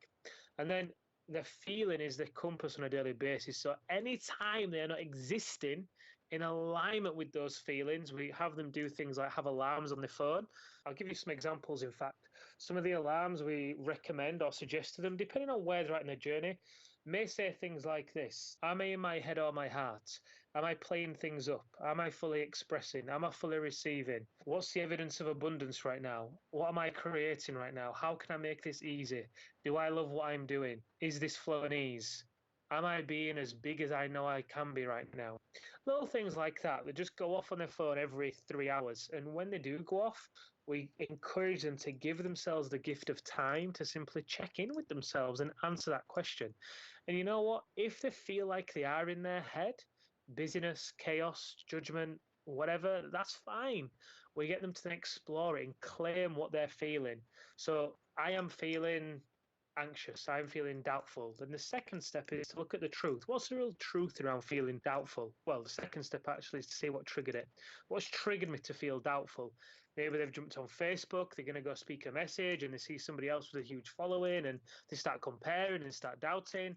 And then the feeling is the compass on a daily basis. So anytime they're not existing in alignment with those feelings, we have them do things like have alarms on the phone. I'll give you some examples, in fact. Some of the alarms we recommend or suggest to them, depending on where they're at in their journey, may say things like this: am I in my head or my heart? Am I playing things up? Am I fully expressing? Am I fully receiving? What's the evidence of abundance right now? What am I creating right now? How can I make this easy? Do I love what I'm doing? Is this flow and ease? Am I being as big as I know I can be right now? Little things like that that just go off on their phone every 3 hours. And when they do go off, we encourage them to give themselves the gift of time to simply check in with themselves and answer that question. And you know what? If they feel like they are in their head, busyness, chaos, judgment, whatever, that's fine. We get them to explore it and claim what they're feeling. So I am feeling anxious, I'm feeling doubtful. Then the second step is to look at the truth. What's the real truth around feeling doubtful? Well, the second step actually is to see what triggered it. What's triggered me to feel doubtful? Maybe they've jumped on Facebook, they're going to go speak a message and they see somebody else with a huge following and they start comparing and start doubting,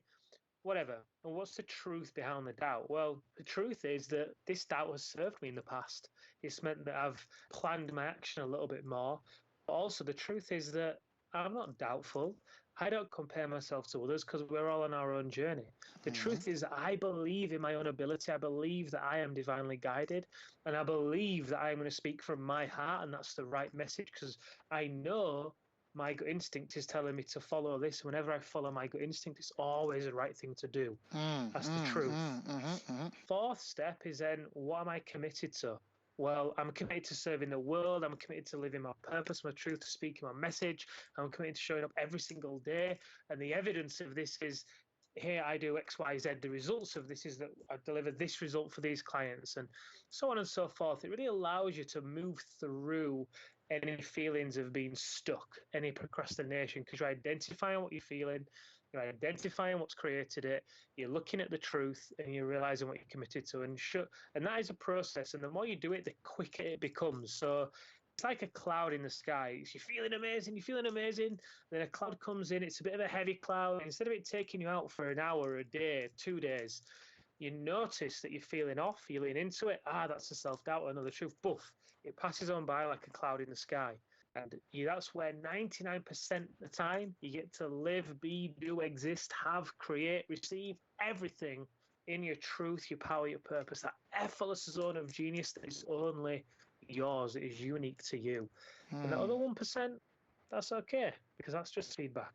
whatever. And what's the truth behind the doubt? Well, the truth is that this doubt has served me in the past. It's meant that I've planned my action a little bit more. But also, the truth is that I'm not doubtful. I don't compare myself to others because we're all on our own journey. The
Hmm.
truth is, I believe in my own ability. I believe that I am divinely guided, and I believe that I'm going to speak from my heart, and that's the right message because I know my gut instinct is telling me to follow this. Whenever I follow my gut instinct, it's always the right thing to do.
Mm,
That's the
mm,
truth.
mm, mm-hmm,
Fourth step is then, what am I committed to? Well, I'm committed to serving the world. I'm committed to living my purpose, my truth, to speaking my message. I'm committed to showing up every single day. And the evidence of this is here I do X, Y, Z. The results of this is that I deliver this result for these clients and so on and so forth. It really allows you to move through any feelings of being stuck, any procrastination, because you're identifying what you're feeling, you're identifying what's created it, you're looking at the truth, and you're realizing what you're committed to. And that is a process. And the more you do it, the quicker it becomes. So it's like a cloud in the sky. You're feeling amazing, you're feeling amazing. Then a cloud comes in, it's a bit of a heavy cloud. Instead of it taking you out for an hour, a day, 2 days, you notice that you're feeling off, you lean into it. That's the self doubt, another truth. Boof, it passes on by like a cloud in the sky. And that's where 99% of the time you get to live, be, do, exist, have, create, receive everything in your truth, your power, your purpose, that effortless zone of genius that is only yours, it is unique to you. And the
mm.
other 1%, that's okay because that's just feedback.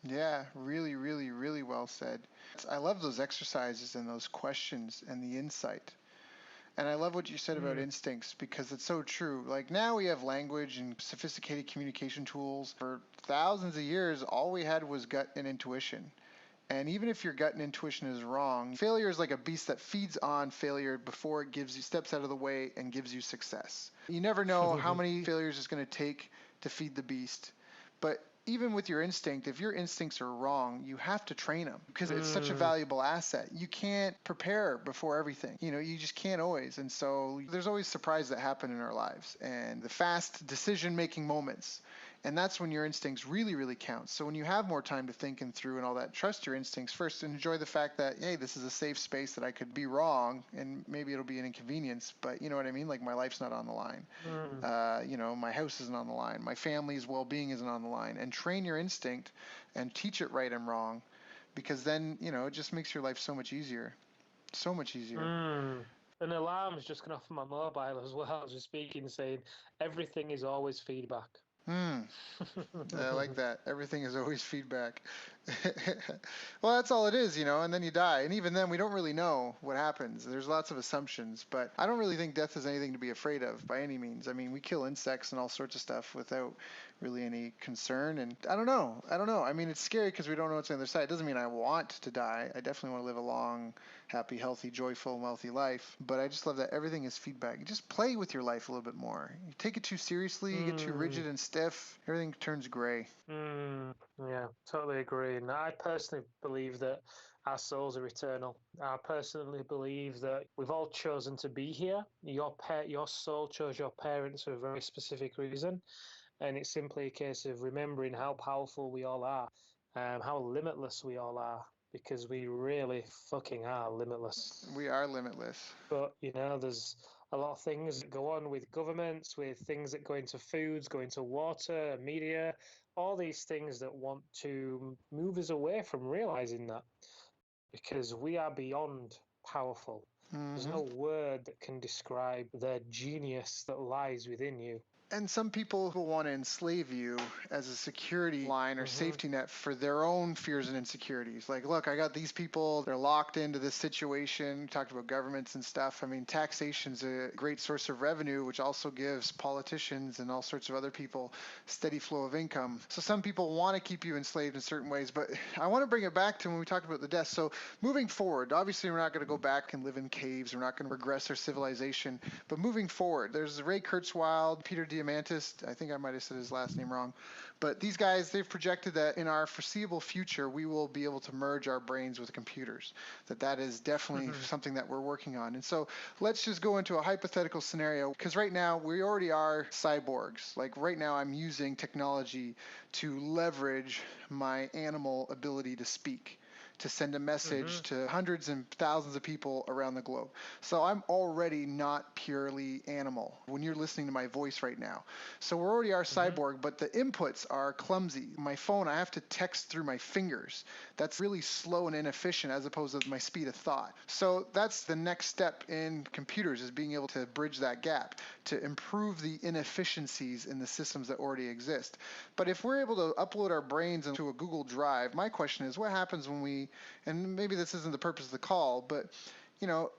Yeah, really, really, really well said. I love those exercises and those questions and the insight. And I love what you said about
Mm.
instincts because it's so true. Like now we have language and sophisticated communication tools. For thousands of years, all we had was gut and intuition. And even if your gut and intuition is wrong, failure is like a beast that feeds on failure before it gives you steps out of the way and gives you success. You never know how many failures it's going to take to feed the beast. But even with your instinct, if your instincts are wrong, you have to train them because it's such a
Mm.
valuable asset. You can't prepare before everything. You just can't always. And so there's always surprises that happen in our lives and the fast decision making moments. And that's when your instincts really, really count. So when you have more time to think and through and all that, trust your instincts first and enjoy the fact that, hey, this is a safe space that I could be wrong and maybe it'll be an inconvenience, but you know what I mean? Like my life's not on the line.
Mm.
My house isn't on the line. My family's well-being isn't on the line. And train your instinct and teach it right and wrong because then, it just makes your life so much easier. So much easier.
Mm. An alarm's just gone off my mobile as well as we're speaking, saying everything is always feedback.
Hmm. I like that. Everything is always feedback. Well, that's all it is, and then you die. And even then, we don't really know what happens. There's lots of assumptions, but I don't really think death is anything to be afraid of by any means. I mean, we kill insects and all sorts of stuff without really any concern. And I don't know. I mean, it's scary because we don't know what's on the other side. It doesn't mean I want to die. I definitely want to live a long, happy, healthy, joyful, wealthy life. But I just love that everything is feedback. You just play with your life a little bit more. You take it too seriously, you get too
Mm.
rigid and stiff, everything turns gray.
Mm. Yeah, totally agree. And I personally believe that our souls are eternal. I personally believe that we've all chosen to be here. Your soul chose your parents for a very specific reason. And it's simply a case of remembering how powerful we all are, how limitless we all are, because we really fucking are limitless.
We are limitless.
But, there's a lot of things that go on with governments, with things that go into foods, go into water, media, all these things that want to move us away from realizing that because we are beyond powerful. There's
Hmm.
no word that can describe the genius that lies within you.
And some people will want to enslave you as a security line or
Hmm.
safety net for their own fears and insecurities. Like, look, I got these people, they're locked into this situation. We talked about governments and stuff. I mean, taxation's a great source of revenue, which also gives politicians and all sorts of other people steady flow of income. So some people want to keep you enslaved in certain ways, but I want to bring it back to when we talked about the death. So moving forward, obviously we're not going to go back and live in caves. We're not going to regress our civilization. But moving forward, there's Ray Kurzweil, Peter Diamandis, I think I might have said his last name wrong, but these guys, they've projected that in our foreseeable future, we will be able to merge our brains with computers, that is definitely
Hmm.
something that we're working on. And so let's just go into a hypothetical scenario, because right now we already are cyborgs. Like right now I'm using technology to leverage my animal ability to speak, to send a message
Mm-hmm.
to hundreds and thousands of people around the globe. So I'm already not purely animal when you're listening to my voice right now. So we already are
Mm-hmm.
cyborg, but the inputs are clumsy. My phone, I have to text through my fingers. That's really slow and inefficient as opposed to my speed of thought. So that's the next step in computers, is being able to bridge that gap to improve the inefficiencies in the systems that already exist. But if we're able to upload our brains into a Google Drive, my question is, what happens when we, and maybe this isn't the purpose of the call, but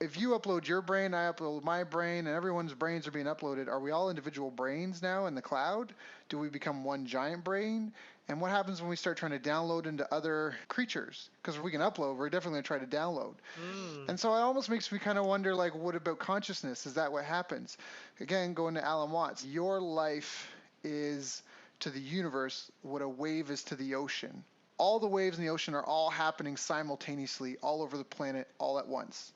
if you upload your brain, I upload my brain, and everyone's brains are being uploaded, are we all individual brains now in the cloud? Do we become one giant brain? And what happens when we start trying to download into other creatures? Because if we can upload, we're definitely going to try to download.
Mm.
And so it almost makes me kind of wonder, like, what about consciousness? Is that what happens? Again, going to Alan Watts, your life is to the universe what a wave is to the ocean. All the waves in the ocean are all happening simultaneously all over the planet all at once.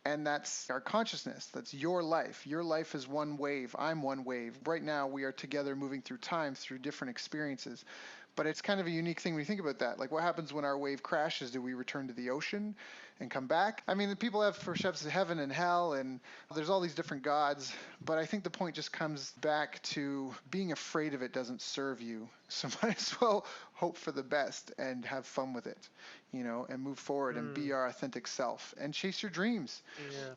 And that's our consciousness. That's your life. Your life is one wave. I'm one wave. Right now, we are together moving through time, through different experiences. But it's kind of a unique thing when you think about that. Like, what happens when our wave crashes? Do we return to the ocean and come back? I mean, the people have perceptions of heaven and hell, and there's all these different gods. But I think the point just comes back to being afraid of it doesn't serve you. So might as well hope for the best and have fun with it, and move forward and be
Mm.
our authentic self and chase your dreams.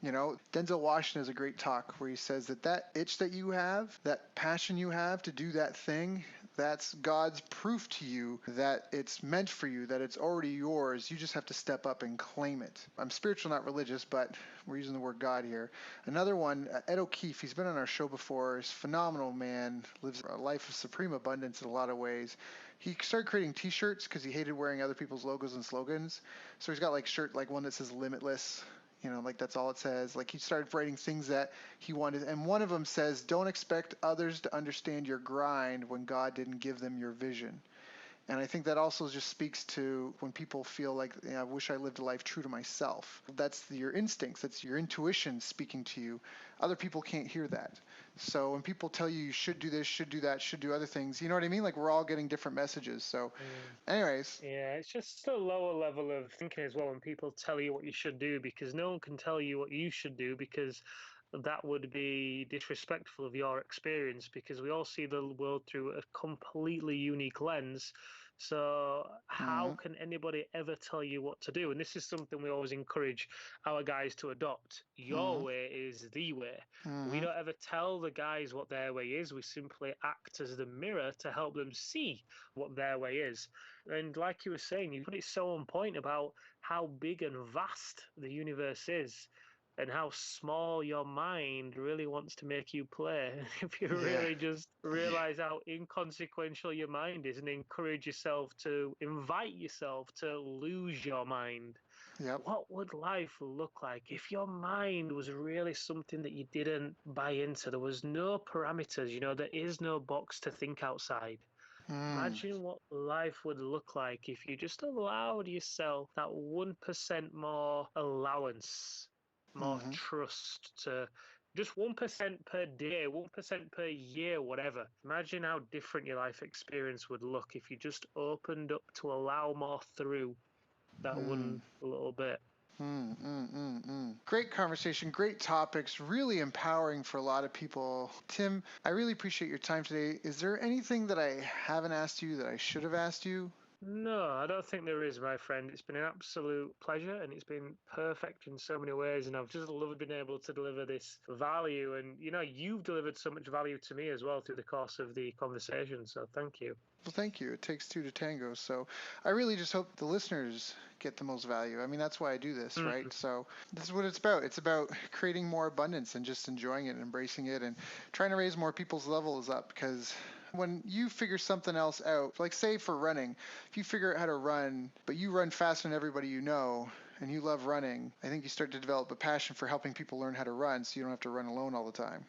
Yeah.
Denzel Washington has a great talk where he says that itch that you have, that passion you have to do that thing, that's God's proof to you that it's meant for you, that it's already yours. You just have to step up and claim it. I'm spiritual, not religious, but we're using the word God here. Another one, Ed O'Keefe, he's been on our show before. He's a phenomenal man, lives a life of supreme abundance in a lot of ways. He started creating t-shirts because he hated wearing other people's logos and slogans. So he's got like shirt, like one that says limitless, like that's all it says. Like he started writing things that he wanted. And one of them says, don't expect others to understand your grind when God didn't give them your vision. And I think that also just speaks to when people feel like, I wish I lived a life true to myself. That's your instincts. That's your intuition speaking to you. Other people can't hear that. So when people tell you should do this, should do that, should do other things, you know what I mean? Like we're all getting different messages. So
Mm.
anyways,
Yeah, it's just a lower level of thinking as well when people tell you what you should do, because no one can tell you what you should do, because that would be disrespectful of your experience, because we all see the world through a completely unique lens. So how
mm-hmm,
can anybody ever tell you what to do? And this is something we always encourage our guys to adopt. Your
mm-hmm,
way is the way. We
mm-hmm,
don't ever tell the guys what their way is. We simply act as the mirror to help them see what their way is. And like you were saying, you put it so on point about how big and vast the universe is, and how small your mind really wants to make you play. If you
yeah,
really just realize how inconsequential your mind is and encourage yourself to invite yourself to lose your mind,
yep,
what would life look like if your mind was really something that you didn't buy into? There was no parameters, there is no box to think outside.
mm,
Imagine what life would look like if you just allowed yourself that 1% more allowance, more
mm-hmm.
trust, to just 1% per day, 1% per year, whatever. Imagine how different your life experience would look if you just opened up to allow more through that
Mm.
one little bit.
Great conversation, great topics, really empowering for a lot of people. Tim, I really appreciate your time today. Is there anything that I haven't asked you that I should have asked you?
No, I don't think there is, my friend. It's been an absolute pleasure, and it's been perfect in so many ways. And I've just loved being able to deliver this value. And, you've delivered so much value to me as well through the course of the conversation. So thank you.
Well, thank you. It takes two to tango. So I really just hope the listeners get the most value. I mean, that's why I do this, right?
Mm.
So this is what it's about. It's about creating more abundance and just enjoying it and embracing it and trying to raise more people's levels up, because when you figure something else out, like say for running, if you figure out how to run, but you run faster than everybody you know, and you love running, I think you start to develop a passion for helping people learn how to run so you don't have to run alone all the time.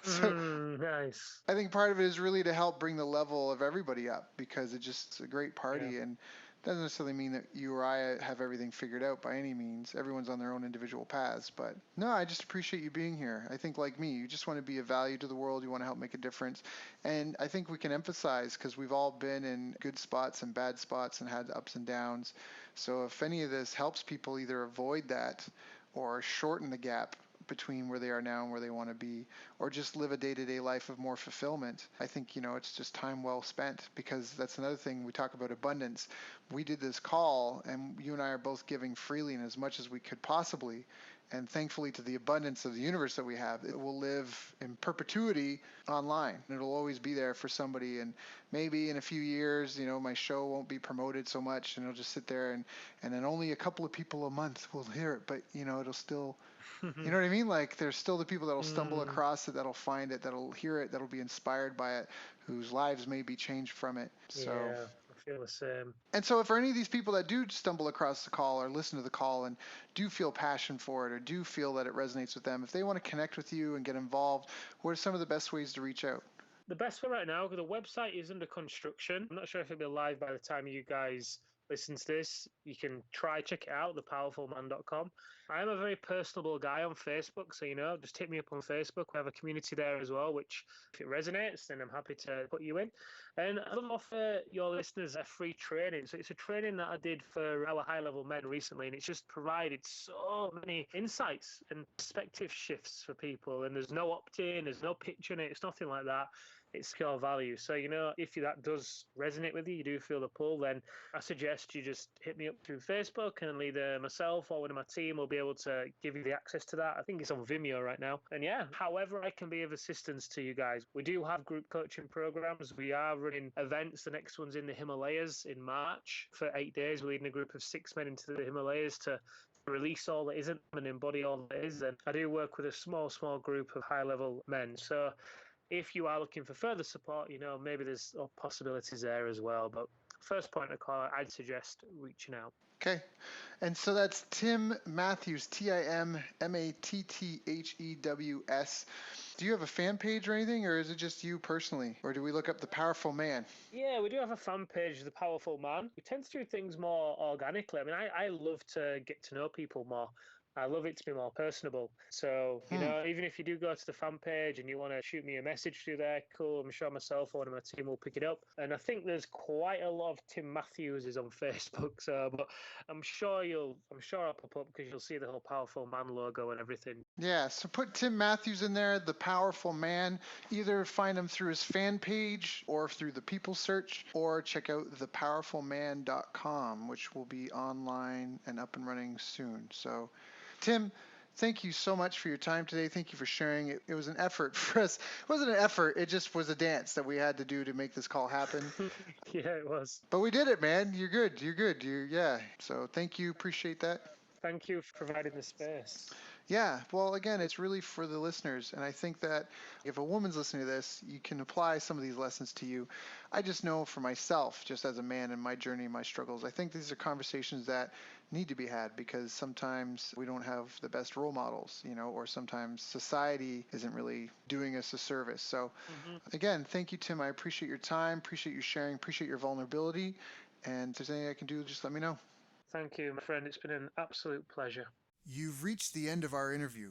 So
Nice.
I think part of it is really to help bring the level of everybody up, because it's just a great
Yeah.
party, and Doesn't necessarily mean that you or I have everything figured out by any means. Everyone's on their own individual paths. But no, I just appreciate you being here. I think, like me, you just want to be of value to the world. You want to help make a difference. And I think we can emphasize, because we've all been in good spots and bad spots and had ups and downs. So if any of this helps people either avoid that or shorten the gap between where they are now and where they want to be, or just live a day-to-day life of more fulfillment, I think, it's just time well spent, because that's another thing. We talk about abundance. We did this call, and you and I are both giving freely and as much as we could possibly. And thankfully, to the abundance of the universe that we have, it will live in perpetuity online. It'll always be there for somebody. And maybe in a few years, my show won't be promoted so much, and it'll just sit there, and then only a couple of people a month will hear it. But, it'll still, you know what I mean? Like, there's still the people that'll stumble across it, that'll find it, that'll hear it, that'll be inspired by it, whose lives may be changed from it. So.
Yeah, I feel the same.
And so for any of these people that do stumble across the call or listen to the call and do feel passion for it or do feel that it resonates with them, if they want to connect with you and get involved, what are some of the best ways to reach out?
The best way right now, the website is under construction. I'm not sure if it'll be live by the time you guys listen to this. You can check it out, thepowerfulman.com. I am a very personable guy on Facebook, so just hit me up on Facebook. We have a community there as well, which if it resonates, then I'm happy to put you in. And I'll offer your listeners a free training. So it's a training that I did for our high-level men recently, and it's just provided so many insights and perspective shifts for people. And there's no opt-in, there's no pitch in it, it's nothing like that. It's pure value. So, if that does resonate with you, you do feel the pull, then I suggest you just hit me up through Facebook, and either myself or one of my team will be able to give you the access to that. I think it's on Vimeo right now. And yeah, however I can be of assistance to you guys. We do have group coaching programs. We are running events. The next one's in the Himalayas in March for 8 days. We're leading a group of 6 men into the Himalayas to release all that isn't and embody all that is. And I do work with a small group of high-level men. So if you are looking for further support, maybe there's possibilities there as well. But first point of call, I'd suggest reaching out.
Okay. And so that's Tim Matthews, TIMMATTHEWS. Do you have a fan page or anything, or is it just you personally? Or do we look up The Powerful Man?
Yeah, we do have a fan page, The Powerful Man. We tend to do things more organically. I mean, I love to get to know people more. I love it to be more personable. So, even if you do go to the fan page and you want to shoot me a message through there, cool. I'm sure myself or one of my team will pick it up. And I think there's quite a lot of Tim Matthews is on Facebook. So, but I'm sure I'll pop up because you'll see the whole Powerful Man logo and everything.
Yeah. So put Tim Matthews in there, The Powerful Man. Either find him through his fan page or through the people search, or check out thepowerfulman.com, which will be online and up and running soon. So, Tim, thank you so much for your time today. Thank you for sharing. It was an effort for us. It wasn't an effort. It just was a dance that we had to do to make this call happen.
Yeah, it was.
But we did it, man. You're good. Yeah. So thank you. Appreciate that.
Thank you for providing the space.
Yeah, well, again, it's really for the listeners. And I think that if a woman's listening to this, you can apply some of these lessons to you. I just know for myself, just as a man in my journey, my struggles, I think these are conversations that need to be had, because sometimes we don't have the best role models, or sometimes society isn't really doing us a service. So again, thank you, Tim. I appreciate your time, appreciate you sharing, appreciate your vulnerability. And if there's anything I can do, just let me know.
Thank you, my friend. It's been an absolute pleasure.
You've reached the end of our interview.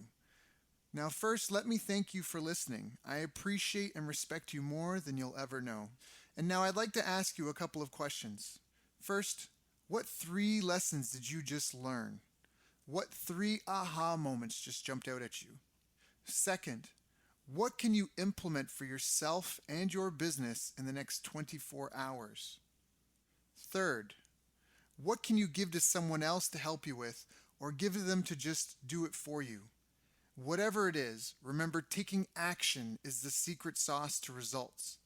Now, first, let me thank you for listening. I appreciate and respect you more than you'll ever know. And now I'd like to ask you a couple of questions. First, what 3 lessons did you just learn? What 3 aha moments just jumped out at you? Second, what can you implement for yourself and your business in the next 24 hours? Third, what can you give to someone else to help you with, or give to them to just do it for you? Whatever it is, remember, taking action is the secret sauce to results.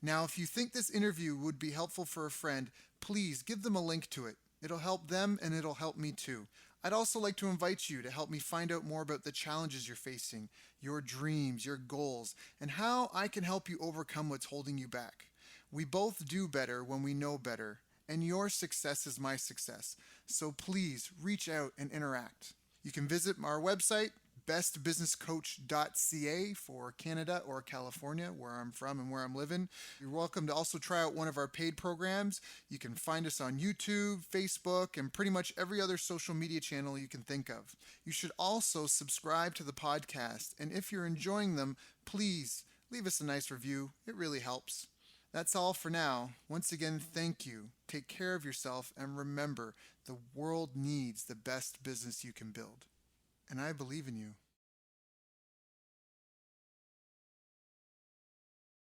Now, if you think this interview would be helpful for a friend, please give them a link to it. It'll help them and it'll help me too. I'd also like to invite you to help me find out more about the challenges you're facing, your dreams, your goals, and how I can help you overcome what's holding you back. We both do better when we know better, and your success is my success. So please reach out and interact. You can visit our website, bestbusinesscoach.ca for Canada or California, where I'm from and where I'm living. You're welcome to also try out one of our paid programs. You can find us on YouTube, Facebook, and pretty much every other social media channel you can think of. You should also subscribe to the podcast, and if you're enjoying them, please leave us a nice review. It really helps. That's all for now. Once again, thank you. Take care of yourself, and remember, the world needs the best business you can build. And I believe in you.